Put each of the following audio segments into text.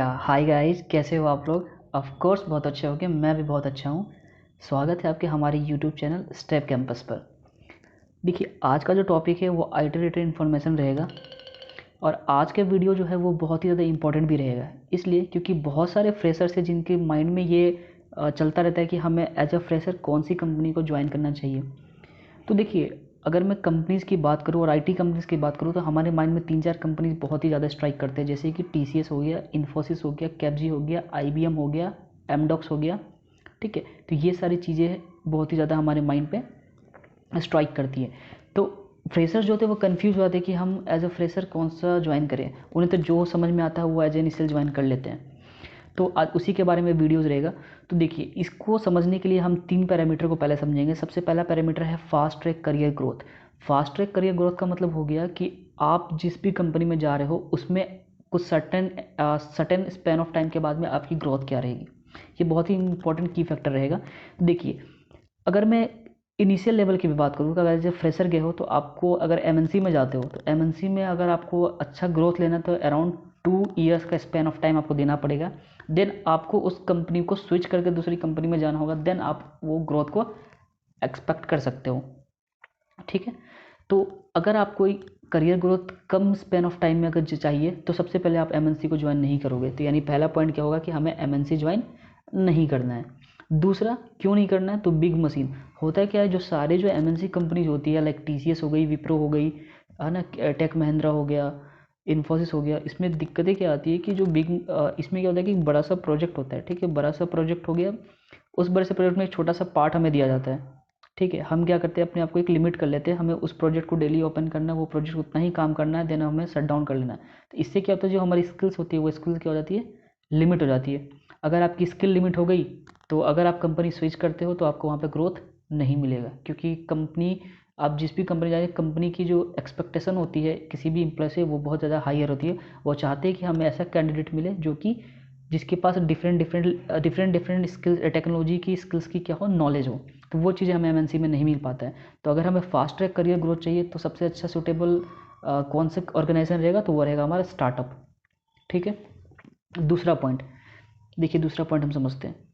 या hi guys, कैसे हो आप लोग। ऑफ कोर्स बहुत अच्छे होंगे, मैं भी बहुत अच्छा हूँ। स्वागत है आपके हमारे यूट्यूब चैनल स्टेप कैंपस पर। देखिए, आज का जो टॉपिक है वो आईटी रिलेटेड इन्फॉर्मेशन रहेगा और आज का वीडियो जो है वो बहुत ही ज़्यादा इंपॉर्टेंट भी रहेगा, इसलिए क्योंकि बहुत सारे फ्रेशर्स हैं जिनके माइंड में ये चलता रहता है कि हमें एज अ फ्रेशर कौन सी कंपनी को ज्वाइन करना चाहिए। तो देखिए, अगर मैं कंपनीज़ की बात करूँ और आईटी कंपनीज़ की बात करूँ तो हमारे माइंड में 3-4 कंपनीज़ बहुत ही ज़्यादा स्ट्राइक करते हैं, जैसे कि टीसीएस हो गया, इन्फोसिस हो गया, कैपजी हो गया, आईबीएम हो गया, एमडॉक्स हो गया। ठीक है, तो ये सारी चीज़ें बहुत ही ज़्यादा हमारे माइंड पे स्ट्राइक करती है। तो फ्रेशर्स जो होते हैं वो कंफ्यूज हो जाते हैं कि हम एज अ फ्रेशर कौन सा ज्वाइन करें। उन्हें तो जो समझ में आता है वो एज इनिशियल ज्वाइन कर लेते हैं। तो आज उसी के बारे में वीडियोज़ रहेगा। तो देखिए, इसको समझने के लिए हम 3 पैरामीटर को पहले समझेंगे। सबसे पहला पैरामीटर है fast track career growth. Fast track career growth का मतलब हो गया कि आप जिस भी कंपनी में जा रहे हो उसमें कुछ सर्टेन स्पैन ऑफ टाइम के बाद में आपकी ग्रोथ क्या रहेगी। ये बहुत ही इंपॉर्टेंट की फैक्टर रहेगा। देखिए, अगर मैं इनिशियल लेवल की भी बात करूँ तो अगर जब फ्रेशर गए हो तो आपको अगर एमएनसी में जाते हो तो एमएनसी में अगर आपको अच्छा ग्रोथ लेना तो अराउंड 2 ईयर्स का स्पैन ऑफ टाइम आपको देना पड़ेगा। देन आपको उस कंपनी को स्विच करके दूसरी कंपनी में जाना होगा, देन आप वो ग्रोथ को एक्सपेक्ट कर सकते हो। ठीक है, तो अगर आपको career growth come span of time में अगर चाहिए तो सबसे पहले आप एमएनसी को ज्वाइन नहीं करोगे। तो यानी पहला पॉइंट क्या होगा कि हमें एमएनसी ज्वाइन नहीं करना है। दूसरा, क्यों नहीं करना है, तो बिग मशीन होता है क्या है, जो सारे जो एमएनसी कंपनीज होती है लाइक टीसीएस हो गई, विप्रो हो गई, है ना, टेक महिंद्रा हो गया, इन्फोसिस हो गया, इसमें दिक्कतें क्या आती है कि जो इसमें क्या होता है कि बड़ा सा प्रोजेक्ट होता है। ठीक है, बड़ा सा प्रोजेक्ट हो गया, उस बड़े से प्रोजेक्ट में एक छोटा सा पार्ट हमें दिया जाता है। ठीक है, हम क्या करते हैं, अपने आप को एक लिमिट कर लेते हैं, हमें उस प्रोजेक्ट को डेली ओपन करना है, वो प्रोजेक्ट उतना ही काम करना है, देन हमें शट डाउन कर लेना है। तो इससे क्या होता है, जो हमारी स्किल्स होती है वो स्किल्स क्या हो जाती है, लिमिट हो जाती है। अगर आपकी स्किल लिमिट हो गई तो अगर आप कंपनी स्विच करते हो तो आपको वहाँ पे ग्रोथ नहीं मिलेगा, क्योंकि कंपनी, आप जिस भी कंपनी जाए, कंपनी की जो एक्सपेक्टेशन होती है किसी भी एम्प्लॉय से वो बहुत ज़्यादा हायर होती है। वो चाहते हैं कि हमें ऐसा कैंडिडेट मिले जो कि जिसके पास डिफरेंट स्किल्स, टेक्नोलॉजी की स्किल्स की क्या हो, नॉलेज हो। तो वो चीज़ें हमें एमएनसी में नहीं मिल पाता है। तो अगर हमें फास्ट ट्रैक करियर ग्रोथ चाहिए तो सबसे अच्छा सूटेबल कौन सा ऑर्गेनाइजेशन रहेगा, तो वो रहेगा हमारा स्टार्टअप। ठीक है, दूसरा पॉइंट देखिए, दूसरा पॉइंट हम समझते हैं।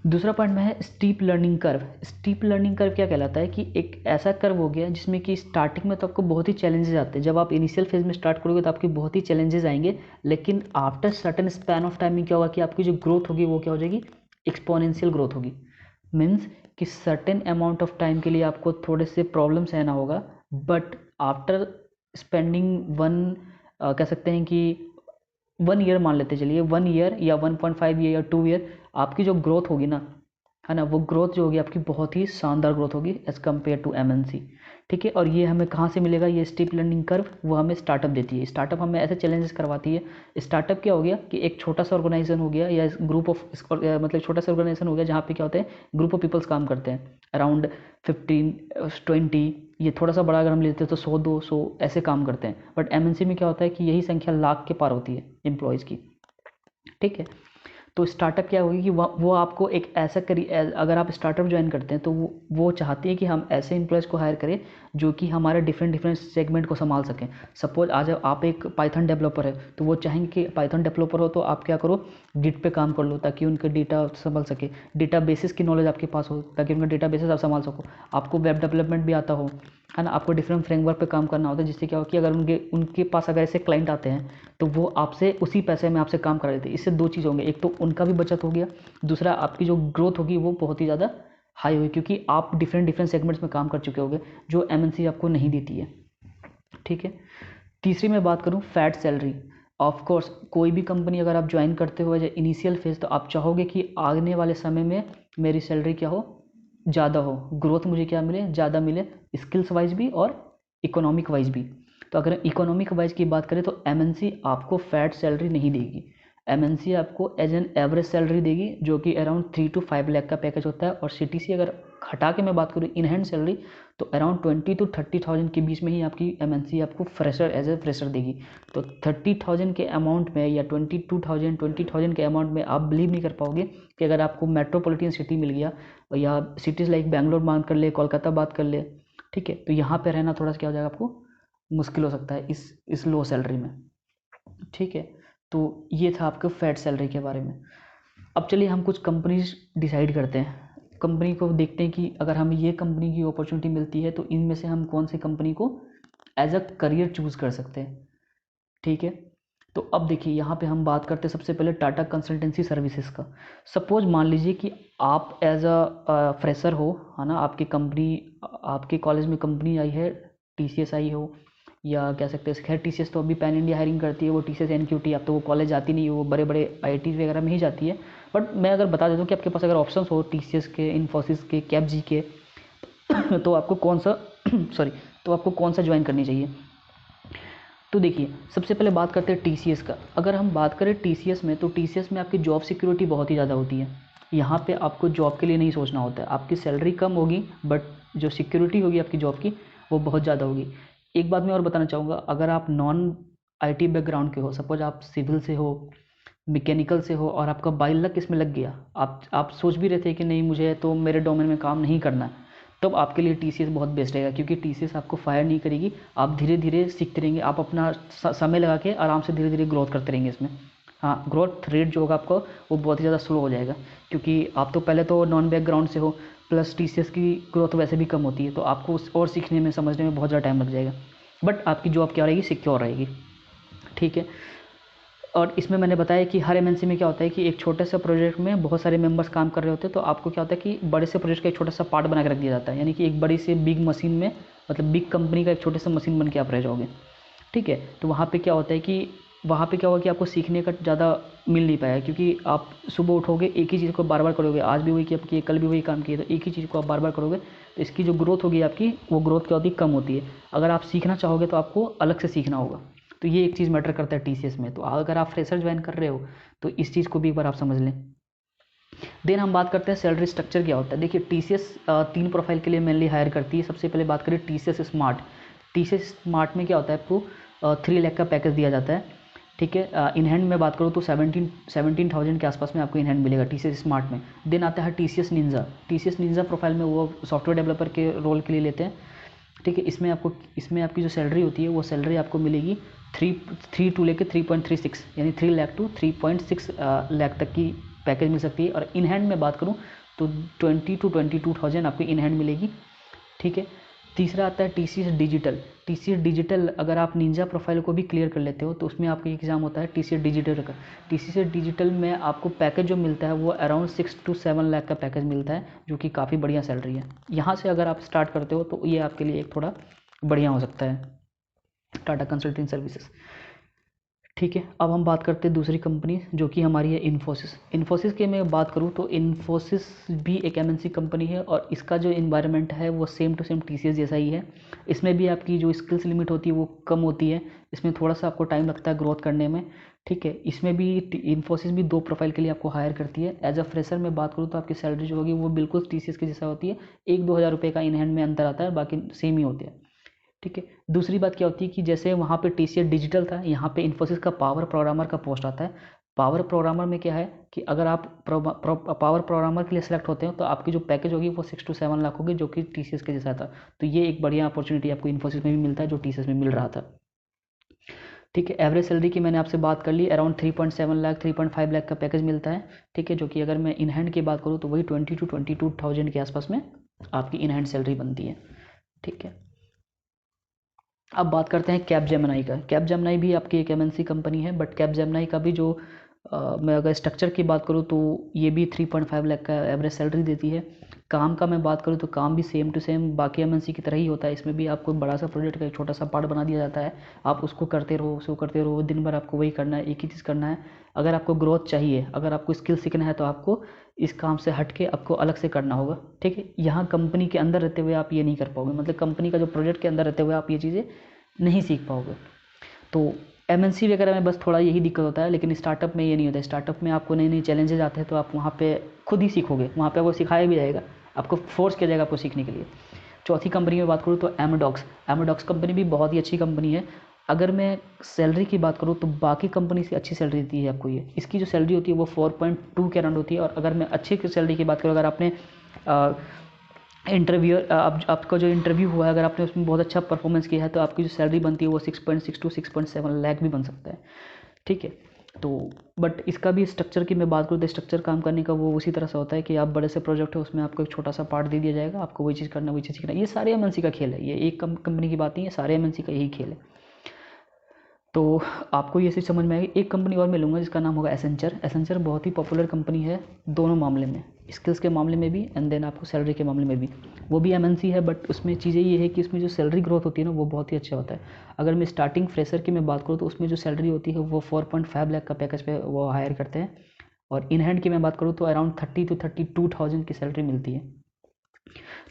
दूसरा पॉइंट में है steep learning curve. Steep learning curve क्या कहलाता है कि एक ऐसा कर्व हो गया जिसमें कि स्टार्टिंग में तो आपको बहुत ही चैलेंजेस आते हैं। जब आप इनिशियल फेज में स्टार्ट करोगे तो आपके बहुत ही चैलेंजेस आएंगे, लेकिन after certain span of time में क्या होगा कि आपकी जो ग्रोथ होगी वो क्या हो जाएगी, एक्सपोनेंशियल ग्रोथ होगी। मीन्स कि सर्टेन अमाउंट ऑफ टाइम के लिए आपको थोड़े से प्रॉब्लम सहना होगा, बट आफ्टर स्पेंडिंग कह सकते हैं कि 1 ईयर मान लेते चलिए, 1 ईयर या 1.5 ईयर या 2 ईयर, आपकी जो ग्रोथ होगी ना, है ना, वो ग्रोथ जो होगी आपकी बहुत ही शानदार ग्रोथ होगी एज कम्पेयर टू एमएनसी। ठीक है, और ये हमें कहाँ से मिलेगा, ये स्टीप लर्निंग कर्व वो हमें स्टार्टअप देती है। स्टार्टअप हमें ऐसे चैलेंजेस करवाती है। स्टार्टअप क्या हो गया कि एक छोटा सा ऑर्गेनाइजेशन हो गया या ग्रुप ऑफ, मतलब छोटा सा ऑर्गेनाइजेशन हो गया जहाँ पे क्या होता है, ग्रुप ऑफ पीपल्स काम करते हैं, अराउंड 15-20, ये थोड़ा सा बड़ा अगर हम लेते हैं तो 100-200 ऐसे काम करते हैं। बट एमएनसी में क्या होता है कि यही संख्या लाख के पार होती है एम्प्लॉयज़ की। ठीक है, तो स्टार्टअप क्या होगी कि वो आपको एक ऐसा करी, अगर आप स्टार्टअप ज्वाइन करते हैं तो वो चाहते हैं कि हम ऐसे एम्प्लॉयज़ को हायर करें जो कि हमारे डिफरेंट सेगमेंट को संभाल सकें। सपोज आज आप एक पाइथन डेवलपर है तो वो चाहेंगे कि पाइथन डेवलपर हो तो आप क्या करो, गिट पे काम कर लो ताकि उनके डेटा संभल सके, डेटा बेसिस की नॉलेज आपके पास हो ताकि उनका डेटा बेसिस आप संभाल सको। आपको वेब डेवलपमेंट भी आता हो, है ना, आपको डिफरेंट फ्रेमवर्क पे काम करना होता है, जिससे क्या हो कि अगर उनके पास अगर ऐसे क्लाइंट आते हैं तो वो आपसे उसी पैसे में आपसे काम करा देते हैं। इससे 2 चीज़ होंगे, एक तो उनका भी बचत हो गया, दूसरा आपकी जो ग्रोथ होगी वो बहुत ही ज़्यादा हाई होगी, क्योंकि आप डिफरेंट सेगमेंट्स में काम कर चुके होंगे जो एमएनसी आपको नहीं देती है। ठीक है, तीसरी मैं बात करूँ फैट सैलरी। ऑफ कोर्स कोई भी कंपनी अगर आप ज्वाइन करते हो एज इनिशियल फेज तो आप चाहोगे कि आने वाले समय में मेरी सैलरी क्या हो, ज़्यादा हो, ग्रोथ मुझे क्या मिले, ज़्यादा मिले, स्किल्स वाइज भी और इकोनॉमिक वाइज भी। तो अगर इकोनॉमिक वाइज की बात करें तो एमएनसी आपको फैट सैलरी नहीं देगी। एमएनसी आपको एज एन एवरेज सैलरी देगी जो कि अराउंड 3 to 5 लाख का पैकेज होता है। और सीटीसी अगर हटा के मैं बात करूँ इन हैंड सैलरी तो अराउंड 20 to 30,000 के बीच में ही आपकी एमएनसी आपको फ्रेशर एज ए फ्रेशर देगी। तो 30,000 के अमाउंट में या 20,000 के अमाउंट में आप बिलीव नहीं कर पाओगे कि अगर आपको मेट्रोपॉलिटन सिटी मिल गया या सिटीज़ लाइक बैंगलोर बात कर ले, कोलकाता बात कर ले, ठीक है, तो यहाँ पे रहना थोड़ा सा क्या हो जाएगा, आपको मुश्किल हो सकता है इस लो सैलरी में। ठीक है, तो ये था आपका फैट सैलरी के बारे में। अब चलिए हम कुछ कंपनीज डिसाइड करते हैं, कंपनी को देखते हैं कि अगर हमें ये कंपनी की अपॉर्चुनिटी मिलती है तो इनमें से हम कौन सी कंपनी को एज अ करियर चूज़ कर सकते हैं। ठीक है, तो अब देखिए यहाँ पे हम बात करते हैं सबसे पहले टाटा कंसल्टेंसी सर्विसेज का। सपोज मान लीजिए कि आप एज अ फ्रेशर हो, है ना, आपकी कंपनी, आपके कॉलेज में कंपनी आई है, टीसीएस आई हो, या कह सकते हैं, खैर टीसीएस तो अभी पैन इंडिया हायरिंग करती है, वो टीसीएस एनक्यूटी, अब तो वो कॉलेज जाती नहीं है, वो बड़े बड़े आईआईटी वगैरह में ही जाती है। बट मैं अगर बता देता हूँ कि आपके पास अगर ऑप्शन हो टीसीएस के, इन्फोसिस के, कैपजी के, तो आपको कौन सा सॉरी, तो आपको कौन सा ज्वाइन करनी चाहिए। तो देखिए सबसे पहले बात करते हैं टीसीएस का। अगर हम बात करें टीसीएस में, तो टीसीएस में आपकी जॉब सिक्योरिटी बहुत ही ज़्यादा होती है। यहाँ पे आपको जॉब के लिए नहीं सोचना होता है, आपकी सैलरी कम होगी बट जो सिक्योरिटी होगी आपकी जॉब की वो बहुत ज़्यादा होगी। एक बात मैं और बताना चाहूँगा, अगर आप नॉन आईटी बैकग्राउंड के हो, सपोज आप सिविल से हो, मैकेनिकल से हो, और आपका बाई लक इसमें लग गया, आप सोच भी रहे थे कि नहीं मुझे तो मेरे डोमेन में काम नहीं करना है, तब आपके लिए टीसीएस बहुत बेस्ट रहेगा, क्योंकि टीसीएस आपको फायर नहीं करेगी, आप धीरे धीरे सीखते रहेंगे, आप अपना समय लगा के आराम से धीरे धीरे ग्रोथ करते रहेंगे इसमें। हाँ, ग्रोथ रेट जो होगा आपको वो बहुत ही ज़्यादा स्लो हो जाएगा, क्योंकि आप तो पहले तो नॉन बैकग्राउंड से हो, प्लस टीसीएस की ग्रोथ वैसे भी कम होती है, तो आपको और सीखने में, समझने में बहुत ज़्यादा टाइम लग जाएगा। बट आपकी जॉब क्या रहेगी, सिक्योर रहेगी। ठीक है, और इसमें मैंने बताया कि हर एमएनसी में क्या होता है कि एक छोटे से प्रोजेक्ट में बहुत सारे मेंबर्स काम कर रहे होते हैं, तो आपको क्या होता है कि बड़े से प्रोजेक्ट का एक छोटा सा पार्ट बना के रख दिया जाता है, यानी कि एक बड़ी से बिग मशीन में, मतलब बिग कंपनी का एक छोटे सा मशीन बन के आप रह जाओगे। ठीक है, तो वहाँ पे क्या होता है कि वहाँ पे क्या होगा कि आपको सीखने का ज़्यादा मिल नहीं पाया, क्योंकि आप सुबह उठोगे एक ही चीज़ को बार बार करोगे, आज भी वही किया, कल भी वही काम किए, तो एक ही चीज़ को आप बार बार करोगे, तो इसकी जो ग्रोथ होगी आपकी, वो ग्रोथ क्या होती है, कम होती है। अगर आप सीखना चाहोगे तो आपको अलग से सीखना होगा, तो ये एक चीज़ मैटर करता है टीसीएस में। तो अगर आप फ्रेशर ज्वाइन कर रहे हो तो इस चीज़ को भी एक बार आप समझ लें। देन हम बात करते हैं सैलरी स्ट्रक्चर क्या होता है। देखिए टीसीएस 3 प्रोफाइल के लिए मेनली हायर करती है। सबसे पहले बात करें टीसीएस स्मार्ट। टीसीएस स्मार्ट में क्या होता है, आपको 3 लाख का पैकेज दिया जाता है। ठीक है, इन हैंड में बात करूँ तो 17,000 के आसपास में आपको इन हैंड मिलेगा टीसीएस स्मार्ट में। देन आता है TCS Ninja. TCS Ninja profile में वो सॉफ्टवेयर डेवलपर के रोल के लिए लेते हैं। ठीक है, इसमें आपकी जो सैलरी होती है वो सैलरी आपको मिलेगी 3 टू लेके 3.36, यानी 3 लाख टू 3.6 लाख तक की पैकेज मिल सकती है। और इन हैंड में बात करूँ तो 20 टू 22,000 आपको इन हैंड मिलेगी। ठीक है, तीसरा आता है टीसीएस डिजिटल। टीसीएस डिजिटल अगर आप निंजा प्रोफाइल को भी क्लियर कर लेते हो तो उसमें आपका एग्जाम होता है टीसीएस डिजिटल का। टीसीएस डिजिटल में आपको पैकेज जो मिलता है वो अराउंड 6 टू 7 लाख का पैकेज मिलता है, जो कि काफ़ी बढ़िया सैलरी है। यहाँ से अगर आप स्टार्ट करते हो तो ये आपके लिए एक थोड़ा बढ़िया हो सकता है, टाटा कंसल्टिंग सर्विसेज। ठीक है, अब हम बात करते हैं दूसरी कंपनी जो कि हमारी है इन्फोसिस। इन्फोसिस की मैं बात करूँ तो इन्फोसिस भी एक एमएनसी कंपनी है, और इसका जो इन्वायरमेंट है वो सेम टू सेम टीसीएस जैसा ही है। इसमें भी आपकी जो स्किल्स लिमिट होती है वो कम होती है, इसमें थोड़ा सा आपको टाइम लगता है ग्रोथ करने में। ठीक है, इसमें भी इन्फोसिस भी 2 प्रोफाइल के लिए आपको हायर करती है। एज अ फ्रेशर में बात करूँ तो आपकी सैलरी जो होगी वो बिल्कुल टीसीएस के जैसा होती है, 1-2 हज़ार रुपये का इन हैंड में अंतर आता है, बाकी सेम ही होते हैं। ठीक है, दूसरी बात क्या होती है कि जैसे वहाँ पे टीसीएस डिजिटल था, यहाँ पे इन्फोसिस का पावर प्रोग्रामर का पोस्ट आता है। पावर प्रोग्रामर में क्या है कि अगर आप पावर प्रोग्रामर के लिए सेलेक्ट होते हो तो आपकी जो पैकेज होगी वो 6 टू 7 लाख होगी, जो कि टीसीएस के जैसा था। तो ये एक बढ़िया अपॉर्चुनिटी आपको इन्फोसिस में भी मिलता है जो टीसीएस में मिल रहा था। ठीक है, एवरेज सैलरी की मैंने आपसे बात कर ली, अराउंड 3.7 लाख 3.5 लाख का पैकेज मिलता है। ठीक है, जो कि अगर मैं इन हैंड की बात करूँ तो वही 20 टू 22,000 के आसपास में आपकी इन हैंड सैलरी बनती है। ठीक है, अब बात करते हैं कैपजेमिनी का। कैपजेमिनी भी आपकी एक एमएनसी कंपनी है, बट कैपजेमिनी का भी जो मैं अगर स्ट्रक्चर की बात करूँ तो ये भी 3.5 लाख का एवरेज सैलरी देती है। काम का मैं बात करूँ तो काम भी सेम टू सेम बाकी एमएनसी की तरह ही होता है। इसमें भी आपको बड़ा सा प्रोजेक्ट का एक छोटा सा पार्ट बना दिया जाता है, आप उसको करते रहो, उसको करते रहो, दिन भर आपको वही करना है, एक ही चीज़ करना है। अगर आपको ग्रोथ चाहिए, अगर आपको स्किल सीखना है तो आपको इस काम से हट के आपको अलग से करना होगा। ठीक है, यहाँ कंपनी के अंदर रहते हुए आप ये नहीं कर पाओगे, मतलब कंपनी का जो प्रोजेक्ट के अंदर रहते हुए आप ये चीज़ें नहीं सीख पाओगे। तो एमएनसी वगैरह में बस थोड़ा यही दिक्कत होता है, लेकिन स्टार्टअप में ये नहीं होता। स्टार्टअप में आपको नए नए चैलेंजेस आते हैं तो आप वहाँ पे खुद ही सीखोगे, वहाँ पे आपको सिखाया भी जाएगा, आपको फोर्स किया जाएगा आपको सीखने के लिए। चौथी कंपनी में बात करूँ तो एमडॉक्स। एमडॉक्स कंपनी भी बहुत ही अच्छी कंपनी है। अगर मैं सैलरी की बात करूँ तो बाकी कंपनी से अच्छी सैलरी देती है आपको ये। इसकी जो सैलरी होती है वो 4.2 के अराउंड होती है। और अगर मैं अच्छी सैलरी की बात करूँ, अगर आपने इंटरव्यू आपका जो इंटरव्यू हुआ है, अगर आपने उसमें बहुत अच्छा परफॉर्मेंस किया है तो आपकी जो सैलरी बनती है वो 6.6 टू 6.7 लाख भी बन सकता है। ठीक है, तो बट इसका भी स्ट्रक्चर की मैं बात करूँ तो स्ट्रक्चर काम करने का वो उसी तरह से होता है कि आप बड़े से प्रोजेक्ट है उसमें आपको एक छोटा सा पार्ट दे दिया जाएगा, आपको वही चीज़ करना वही चीज़ सीखना। ये सारे एमएनसी का खेल है, ये एक कंपनी की बात नहीं है, सारे एमएनसी का यही खेल है। तो आपको ये चीज़ समझ में आएगी। एक कंपनी और मिलूँगा जिसका नाम होगा एसेंचर। एसेंचर बहुत ही पॉपुलर कंपनी है दोनों मामले में, स्किल्स के मामले में भी एंड देन आपको सैलरी के मामले में भी। वो भी एमएनसी है बट उसमें चीज़ें ये है कि उसमें जो सैलरी ग्रोथ होती है ना वो बहुत ही अच्छा होता है। अगर मैं स्टार्टिंग फ्रेशर की मैं बात करूँ तो उसमें जो सैलरी होती है वो 4.5 लाख का पैकेज पे वो हायर करते हैं, और इन हैंड की मैं बात करूँ तो अराउंड 30 to 32,000 की सैलरी मिलती है।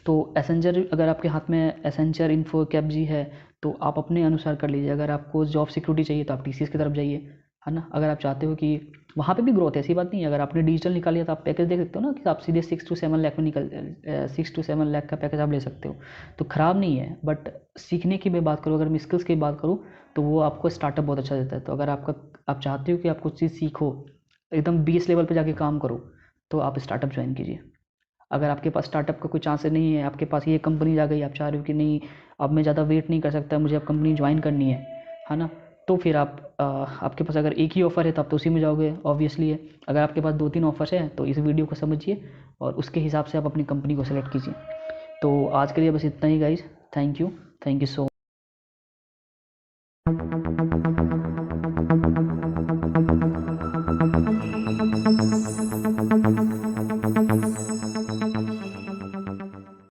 तो एसेंजर अगर आपके हाथ में एसेंचर इन्फो कैप जी है तो आप अपने अनुसार कर लीजिए। अगर आपको जॉब सिक्योरिटी चाहिए तो आप टीसीएस की तरफ जाइए, है ना। अगर आप चाहते हो कि वहाँ पे भी ग्रोथ है, ऐसी बात नहीं है। अगर आपने डिजिटल निकाल लिया तो आप पैकेज देख सकते हो ना कि आप सीधे 6 to 7 लाख में 6 to 7 लाख का पैकेज आप ले सकते हो, तो ख़राब नहीं है। बट सीखने की मैं बात करूँ, अगर मैं स्किल्स की बात करूँ तो वो आपको स्टार्टअप बहुत अच्छा देता है। तो अगर आप चाहते हो कि आप कुछ चीज़ सीखो, एकदम बेस लेवल पे जाके काम करो, तो आप स्टार्टअप ज्वाइन कीजिए। अगर आपके पास स्टार्टअप का कोई चांस नहीं है, आपके पास ये कंपनी आ गई, आप चाह रहे हो कि नहीं अब मैं ज़्यादा वेट नहीं कर सकता, मुझे अब कंपनी ज्वाइन करनी है ना, तो फिर आपके पास अगर एक ही ऑफ़र है तो आप तो उसी में जाओगे ऑब्वियसली है। अगर आपके पास 2-3 ऑफ़र्स हैं तो इस वीडियो को समझिए और उसके हिसाब से आप अपनी कंपनी को सेलेक्ट कीजिए। तो आज के लिए बस इतना ही गाइज, थैंक यू सो